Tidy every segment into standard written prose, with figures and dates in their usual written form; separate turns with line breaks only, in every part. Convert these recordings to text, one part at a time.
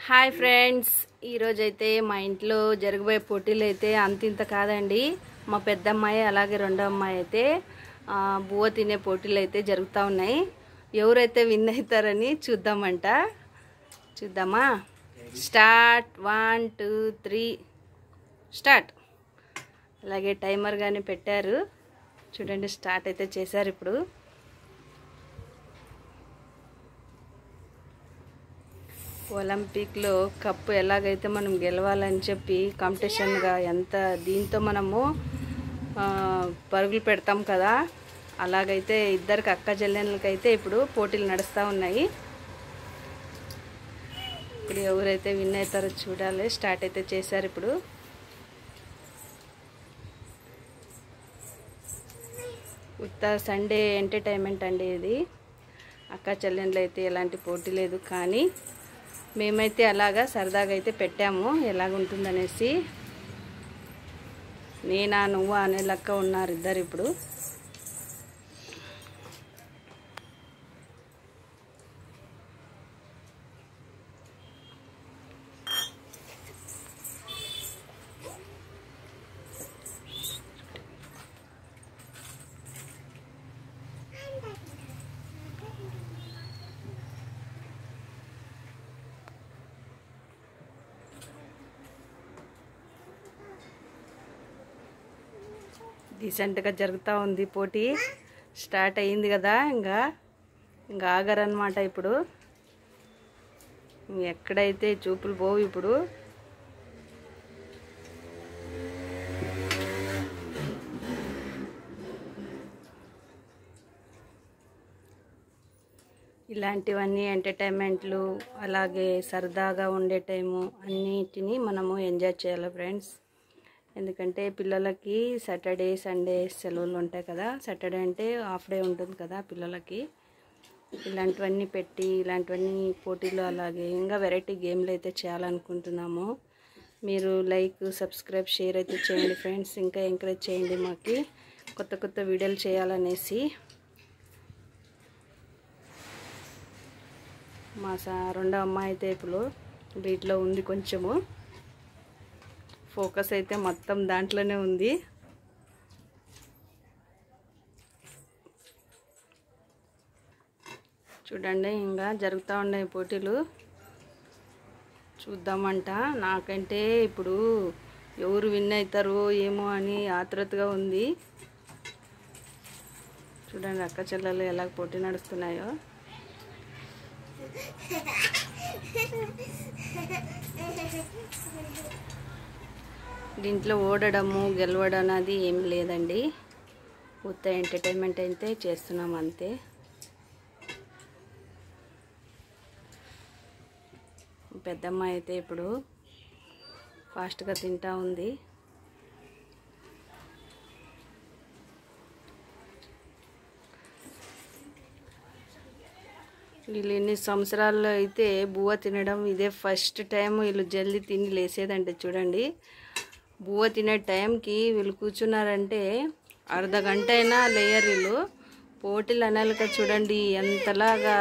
Hi friends, ఈరోజైతే మా ఇంట్లో జరగబోయే పోటీలు అయితే అంతింత కాదండి. మా పెద్దమ్మాయి అలాగే రెండో అమ్మాయి అయితే బువ్వ తినే పోటీలు అయితే జరుగుతూ ఉన్నాయి. ఎవరైతే విన్ అవుతారని చూద్దామా. Start 1 2 3 start. అలాగే టైమర్ కానీ పెట్టారు చూడండి. స్టార్ట్ అయితే చేశారు. ఇప్పుడు ఒలింపిక్లో కప్పు ఎలాగైతే మనం గెలవాలని చెప్పి కాంపిటీషన్గా ఎంత దీంతో మనము పరుగులు పెడతాం కదా, అలాగైతే ఇద్దరికి అక్క చెల్లెళ్ళకైతే ఇప్పుడు పోటీలు నడుస్తూ ఉన్నాయి. ఇప్పుడు ఎవరైతే విన్ అవుతారో చూడాలి. స్టార్ట్ అయితే చేశారు. ఇప్పుడు ఉత్త సండే ఎంటర్టైన్మెంట్ అండి ఇది. అక్క చెల్లెళ్ళు అయితే ఎలాంటి పోటీ లేదు, కానీ మేమైతే అలాగా సరదాగా అయితే పెట్టాము ఎలాగుంటుందనేసి. నేనా నువ్వా అనే లెక్క ఉన్నారు ఇద్దరు. ఇప్పుడు డీసెంట్గా జరుగుతూ ఉంది పోటీ. స్టార్ట్ అయ్యింది కదా, ఇంకా ఆగరనమాట. ఇప్పుడు ఎక్కడైతే చూపులు పోవు. ఇప్పుడు ఇలాంటివన్నీ ఎంటర్టైన్మెంట్లు, అలాగే సరదాగా ఉండే టైము అన్నిటినీ మనము ఎంజాయ్ చేయాలి ఫ్రెండ్స్. ఎందుకంటే పిల్లలకి సాటర్డే సండే సెలవులు ఉంటాయి కదా. సాటర్డే అంటే హాఫ్ డే ఉంటుంది కదా పిల్లలకి. ఇలాంటివన్నీ పెట్టి ఇలాంటివన్నీ పోటీలు, అలాగే ఇంకా వెరైటీ గేమ్లు అయితే చేయాలనుకుంటున్నాము. మీరు లైక్, సబ్స్క్రైబ్, షేర్ అయితే చేయండి ఫ్రెండ్స్. ఇంకా ఎంకరేజ్ చేయండి మాకు కొత్త కొత్త వీడియోలు చేయాలనేసి. మా రెండో అమ్మాయి అయితే ఇప్పుడు వీటిలో ఉంది. కొంచెము ఫోకస్ అయితే మొత్తం దాంట్లోనే ఉంది. చూడండి, ఇంకా జరుగుతూ ఉన్నాయి పోటీలు. చూద్దామంట. నాకంటే ఇప్పుడు ఎవరు విన్ అవుతారో ఏమో అని ఆతృతగా ఉంది. చూడండి అక్క చెల్లెలు ఎలా పోటీ నడుస్తున్నాయో. దీంట్లో ఓడడము గెలవడం అనేది ఏం లేదండి. ఉత్త ఎంటర్టైన్మెంట్ అయితే చేస్తున్నాం అంతే. పెద్దమ్మాయి అయితే ఇప్పుడు ఫాస్ట్గా తింటా ఉంది. వీళ్ళు ఎన్ని సంవత్సరాల్లో అయితే బువ్వ తినడం ఇదే ఫస్ట్ టైం. వీళ్ళు జల్దీ తిని లేసేదంటే చూడండి. బువ్వ తినే టైంకి వీళ్ళు కూర్చున్నారంటే అర్ధ గంట అయినా లేయరు వీళ్ళు. పోటీలు అనేలక చూడండి ఎంతలాగా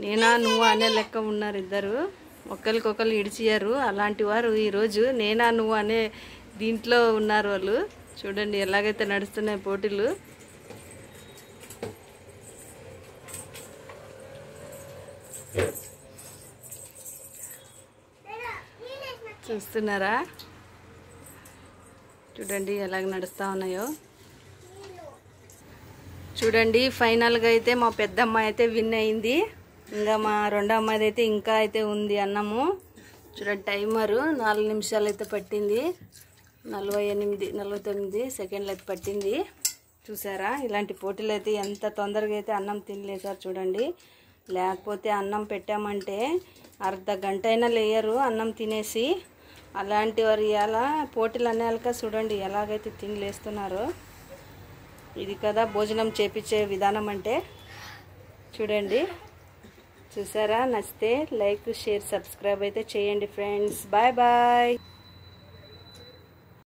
నేనా నువ్వు అనే లెక్క ఉన్నారు ఇద్దరు. ఒకరికొకరు ఇడిచియారు. అలాంటి వారు ఈరోజు నేనా నువ్వు అనే దీంట్లో ఉన్నారు వాళ్ళు. చూడండి ఎలాగైతే నడుస్తున్నాయి పోటీలు. చూస్తున్నారా? చూడండి ఎలాగ నడుస్తూ ఉన్నాయో. చూడండి ఫైనల్గా అయితే మా పెద్ద అమ్మాయి అయితే విన్ అయింది. ఇంకా మా రెండో అమ్మాయిది అయితే ఇంకా అయితే ఉంది అన్నము. చూడండి టైమరు 4 నిమిషాలు అయితే పట్టింది. 49 సెకండ్లు అయితే పట్టింది. చూసారా? ఇలాంటి పోటీలు అయితే ఎంత తొందరగా అయితే అన్నం తినలేసారు చూడండి. లేకపోతే అన్నం పెట్టామంటే అర్ధ గంట అయినా లేయరు అన్నం తినేసి. అలాంటి వారు ఇలా పోటీలు అనేక చూడండి ఎలాగైతే తినలేస్తున్నారో. ఇది కదా భోజనం చేపించే విధానం అంటే. చూడండి, చూసారా? నచ్చితే లైక్, షేర్, సబ్స్క్రైబ్ అయితే చేయండి ఫ్రెండ్స్. Bye bye.